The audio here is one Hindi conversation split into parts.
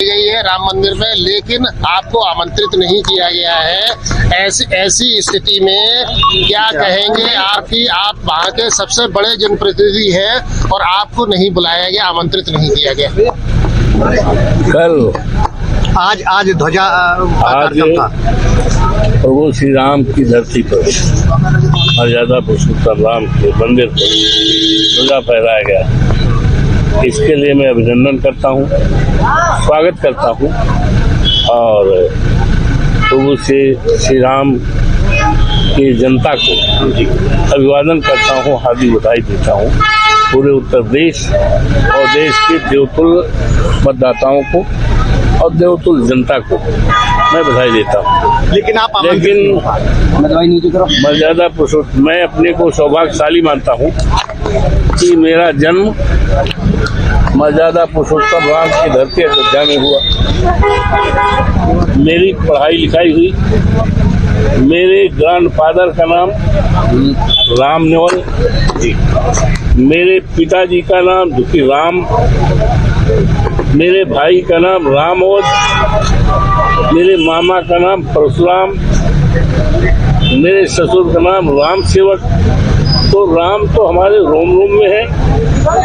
गई है राम मंदिर में, लेकिन आपको आमंत्रित नहीं किया गया है। ऐसी स्थिति में क्या कहेंगे आपकी, आप वहाँ के सबसे बड़े जनप्रतिनिधि हैं और आपको नहीं बुलाया गया, आमंत्रित नहीं किया गया। कल आज ध्वजा आज प्रभु श्री राम की धरती पर मर्यादा पुरुषोत्तम राम के मंदिर पर ध्वजा फहराया गया। इसके लिए मैं अभिनंदन करता हूँ, स्वागत करता हूँ और प्रभु श्री राम की जनता को अभिवादन करता हूँ, हार्दिक बधाई देता हूँ। पूरे उत्तर प्रदेश और देश के देवतुल्य मतदाताओं को और देवतुल्य जनता को मैं बधाई देता हूँ। लेकिन मर्यादा पुरुषोत्तम, मैं अपने को सौभाग्यशाली मानता हूँ कि मेरा जन्म मर्यादा पुरुषोत्तम राम की धरती अयोध्या में हुआ। मेरी पढ़ाई लिखाई हुई, मेरे ग्रैंडफादर का नाम राम नेवल जी, मेरे पिताजी का नाम दुखी राम, मेरे भाई का नाम रामोद, मेरे मामा का नाम परशुराम, मेरे ससुर का नाम राम सेवक। तो राम तो हमारे रोम रोम में है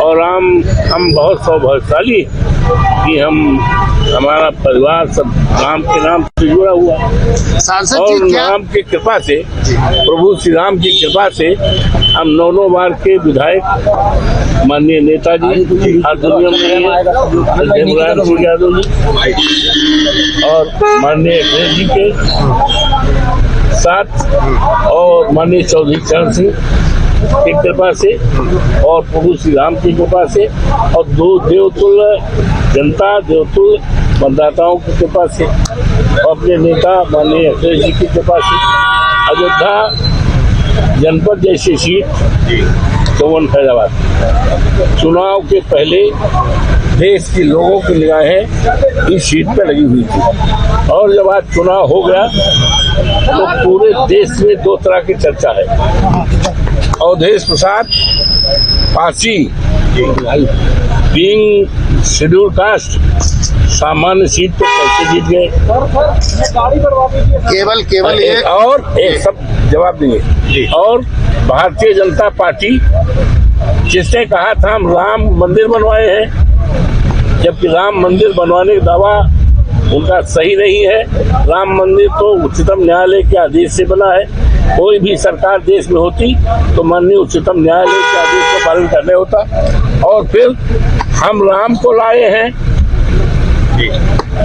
और हम बहुत सौभाग्यशाली कि हमारा परिवार सब राम के नाम से जुड़ा हुआ और राम की कृपा से, प्रभु श्री राम की कृपा से हम 9 बार के विधायक माननीय नेताजी हर दुनिया में यादव जी और माननीय अखिलेश जी के साथ और माननीय चौधरी चरण सिंह की कृपा से और प्रभु श्री राम की कृपा से और दो देवतुल्य जनता, देवतुल्य मतदाताओं की कृपा से और अपने नेता माननीय अखिलेश जी की कृपा से अयोध्या जनपद जैसी सीट चौवन फैजाबाद चुनाव के पहले देश के लोगों की निगाहें इस सीट पर लगी हुई थी और जब आज चुनाव हो गया तो पूरे देश में 2 तरह की चर्चा है। Awadhesh Prasad Parsi being schedule caste सामान्य सीट पर कैसे जीत गए, केवल एक सब जवाब देंगे। और भारतीय जनता पार्टी जिसने कहा था हम राम मंदिर बनवाए हैं, जबकि राम मंदिर बनवाने का दावा उनका सही नहीं है। राम मंदिर तो उच्चतम न्यायालय के आदेश से बना है। कोई भी सरकार देश में होती तो माननीय उच्चतम न्यायालय के आदेश का पालन करने होता। और फिर हम राम को लाए हैं,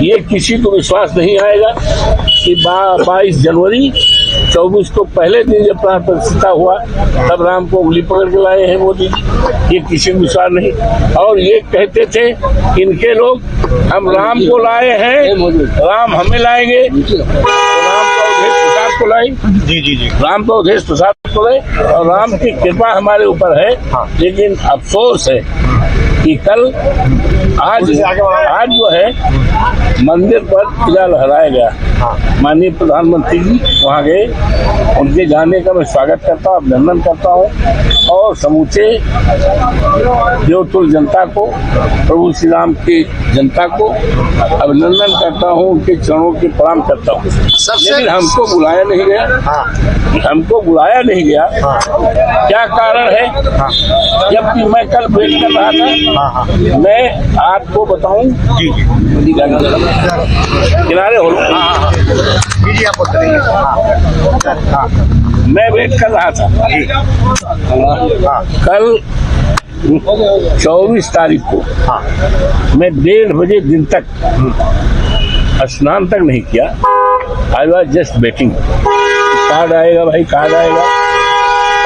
ये किसी को विश्वास नहीं आएगा कि 22 जनवरी 24 को पहले दिन जब प्राण प्रतिष्ठा हुआ तब राम को उंगली पकड़ के लाए हैं मोदी जी, ये किसी को विश्वास नहीं। और ये कहते थे इनके लोग हम राम को लाए हैं, राम हमें लाएंगे। राम तो अवधेश प्रसाद को लाए, राम तो अवधेश प्रसाद को लाए और राम की कृपा हमारे ऊपर है। लेकिन अफसोस है कि कल आज जो है मंदिर पर तिरंगा लहराया गया। माननीय प्रधानमंत्री जी वहाँ गए, उनके जाने का मैं स्वागत करता हूँ, अभिनंदन करता हूँ और समूचे देवतुल्य जनता को, प्रभु श्री राम की जनता को अभिनंदन करता हूँ, उनके चरणों के प्रणाम करता हूँ। लेकिन हमको बुलाया नहीं गया, हमको बुलाया नहीं गया, क्या कारण है? जबकि मैं कल वेट कर रहा था, मैं आपको बताऊं किनारे हो मैं वेट कर रहा था कल 24 तारीख को मैं 1:30 बजे दिन तक स्नान तक नहीं किया। I was just waiting, card आएगा भाई, कार्ड आएगा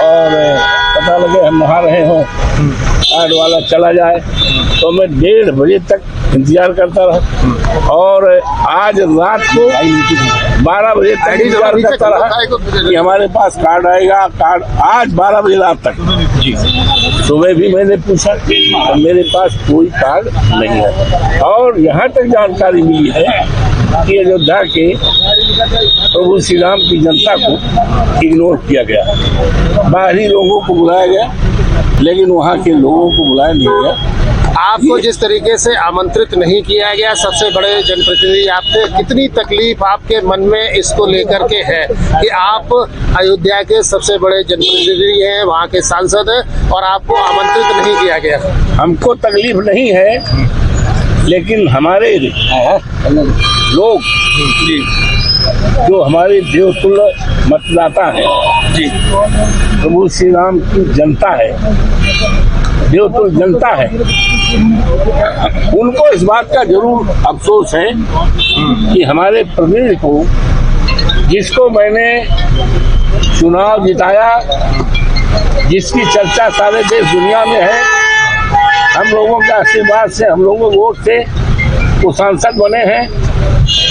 और पता लगे हम नहा रहे हो, कार्ड वाला चला जाए। तो मैं 1:30 बजे तक इंतजार करता रहा और आज रात को 12 बजे तक इंतजार करता रहा कि हमारे पास कार्ड आएगा। कार्ड आज 12 बजे रात तक जी। सुबह भी मैंने पूछा तो मेरे पास कोई कार्ड नहीं है। और यहाँ तक जानकारी मिली है कि अयोध्या के प्रभु श्री राम की जनता को इग्नोर किया गया। बाहरी लोगों को बुलाया गया लेकिन वहाँ के लोगों को बुलाया नहीं गया। आपको जिस तरीके से आमंत्रित नहीं किया गया सबसे बड़े जनप्रतिनिधि आपके, कितनी तकलीफ आपके मन में इसको लेकर के है कि आप अयोध्या के सबसे बड़े जनप्रतिनिधि हैं, वहाँ के सांसद हैं और आपको आमंत्रित नहीं किया गया? हमको तकलीफ नहीं है, लेकिन हमारे लोग जो हमारे देवतुल्य मतदाता है जी, प्रभु श्री राम की जनता है, देवतुल्य जनता है, उनको इस बात का जरूर अफसोस है कि हमारे प्रतिनिधि को, जिसको मैंने चुनाव जिताया, जिसकी चर्चा सारे देश दुनिया में है, हम लोगों के आशीर्वाद से, हम लोगों के वोट से वो सांसद बने हैं।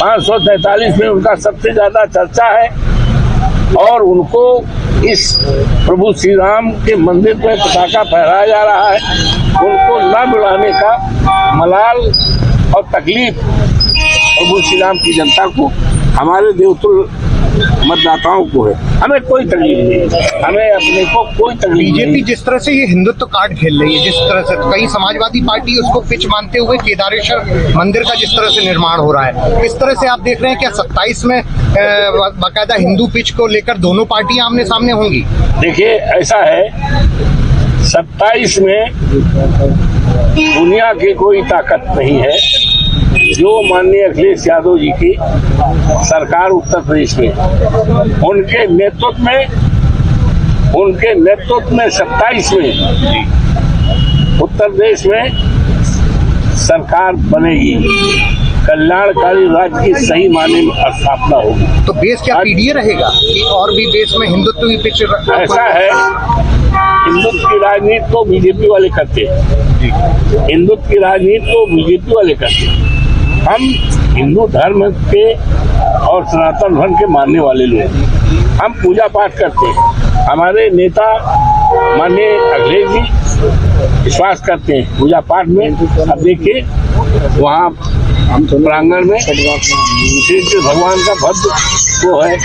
543 में उनका सबसे ज्यादा चर्चा है और उनको इस प्रभु श्री राम के मंदिर में पताका फहराया जा रहा है। उनको न बुलाने का मलाल और तकलीफ प्रभु श्री राम की जनता को, हमारे देवतुल्य मतदाताओं को है। हमें कोई तकलीफ नहीं, हमें अपने को कोई तकलीफ नहीं। बीजेपी जिस तरह से ये हिंदुत्व कार्ड खेल रही है, जिस तरह से कई समाजवादी पार्टी उसको पिच मानते हुए केदारेश्वर मंदिर का जिस तरह से निर्माण हो रहा है, इस तरह से आप देख रहे हैं क्या 27 में बाकायदा हिंदू पिच को लेकर दोनों पार्टियां आमने सामने होंगी? देखिए, ऐसा है, 27 में दुनिया की कोई ताकत नहीं है जो माननीय अखिलेश यादव जी की सरकार उत्तर प्रदेश में, उनके नेतृत्व में 27 में उत्तर प्रदेश में सरकार बनेगी, कल्याणकारी राज्य की सही मायने में स्थापना होगी। तो बेस क्या पीडीए रहेगा कि और भी बेस में हिंदुत्व की पिच? ऐसा है, हिंदुत्व की राजनीति तो बीजेपी वाले करते हैं, हिंदुत्व की राजनीति तो बीजेपी वाले करते हैं। हम हिंदू धर्म के और सनातन धर्म के मानने वाले लोग, हम पूजा पाठ करते हैं। हमारे नेता माननीय अखिलेश जी विश्वास करते हैं पूजा पाठ में। अब देखिए, वहाँ प्रांगण में श्री भगवान का भव्य वो है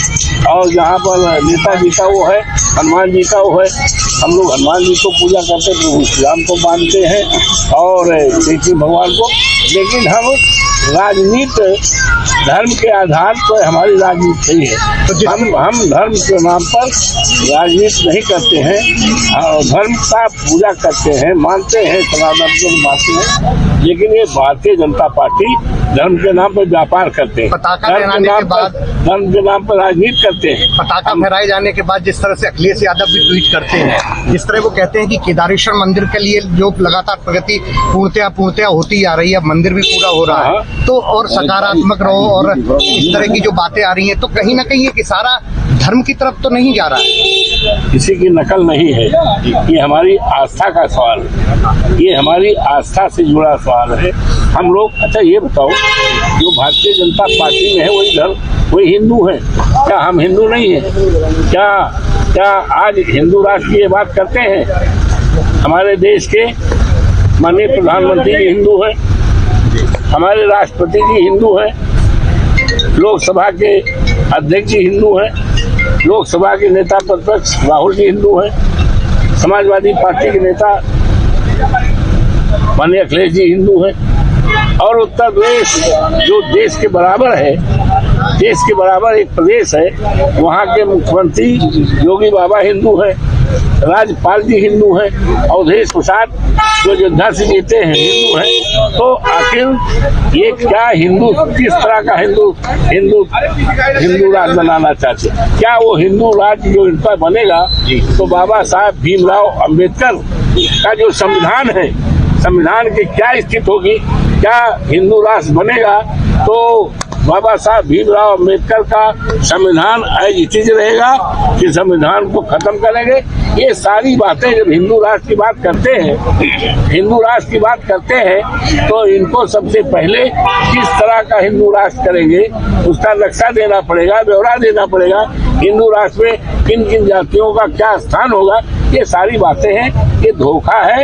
और जहाँ पर नेताजी का वो है, हनुमान जी का वो है। हम लोग हनुमान जी को पूजा करते हैं, प्रभु श्री राम को मानते हैं और श्री भगवान को। लेकिन हम राजनीति धर्म के आधार पर हमारी राजनीति सही है। तो हम धर्म के नाम पर राजनीति नहीं करते हैं, धर्म का पूजा करते हैं, मानते हैं, सनातन को मानते हैं। लेकिन ये भारतीय जनता पार्टी धर्म के नाम पर व्यापार करते हैं, धर्म के नाम पर राजनीति करते हैं। पताका फहराए जाने के बाद जिस तरह से अखिलेश यादव भी ट्वीट करते हैं, जिस तरह वो कहते हैं कि केदारेश्वर मंदिर के लिए जो लगातार प्रगति पूर्णतया होती आ रही है, मंदिर भी पूरा हो रहा है, तो और सकारात्मक रहो, और इस तरह की जो बातें आ रही हैं, तो कहीं ना कहीं ये इशारा धर्म की तरफ तो नहीं जा रहा है? किसी की नकल नहीं है, ये हमारी आस्था का सवाल है, ये हमारी आस्था से जुड़ा सवाल है। हम लोग, अच्छा ये बताओ, जो भारतीय जनता पार्टी में है वही धर्म, वही हिंदू है, क्या हम हिंदू नहीं है? क्या आज हिंदू राष्ट्र की ये बात करते हैं? हमारे देश के माननीय प्रधानमंत्री जी हिंदू हैं, हमारे राष्ट्रपति जी हिंदू हैं, लोकसभा के अध्यक्ष जी हिंदू हैं, लोकसभा के नेता प्रतिपक्ष राहुल जी हिंदू हैं, समाजवादी पार्टी के नेता माननीय अखिलेश जी हिंदू हैं, और उत्तर प्रदेश जो देश के बराबर है, देश के बराबर एक प्रदेश है, वहाँ के मुख्यमंत्री योगी बाबा हिंदू हैं, राज्यपाल जी हिंदू हैं, अवधेश प्रसाद जो अयोध्या से जीते हैं हिंदू हैं। तो आखिर ये क्या हिंदू, किस तरह का हिंदू राज बनाना चाहते? क्या वो हिंदू राज्य जो इनका बनेगा, तो बाबा साहब भीमराव अंबेडकर का जो संविधान है, संविधान की क्या स्थिति होगी? क्या हिंदू राष्ट्र बनेगा तो बाबा साहब भीमराव अंबेडकर का संविधान एज इट इज रहेगा कि संविधान को खत्म करेंगे? ये सारी बातें जब हिंदू राष्ट्र की बात करते हैं, हिंदू राष्ट्र की बात करते हैं, तो इनको सबसे पहले किस तरह का हिंदू राष्ट्र करेंगे उसका नक्शा देना पड़ेगा, ब्यौरा देना पड़ेगा। हिंदू राष्ट्र में किन किन जातियों का क्या स्थान होगा, ये सारी बातें हैं। ये धोखा है,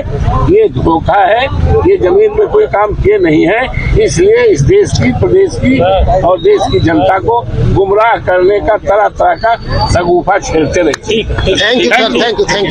ये धोखा है, ये जमीन पे कोई काम किए नहीं है। इसलिए इस देश की, प्रदेश की और देश की जनता को गुमराह करने का तरह तरह का सगुफा छेड़ते रहे। Thank you sir, thank you.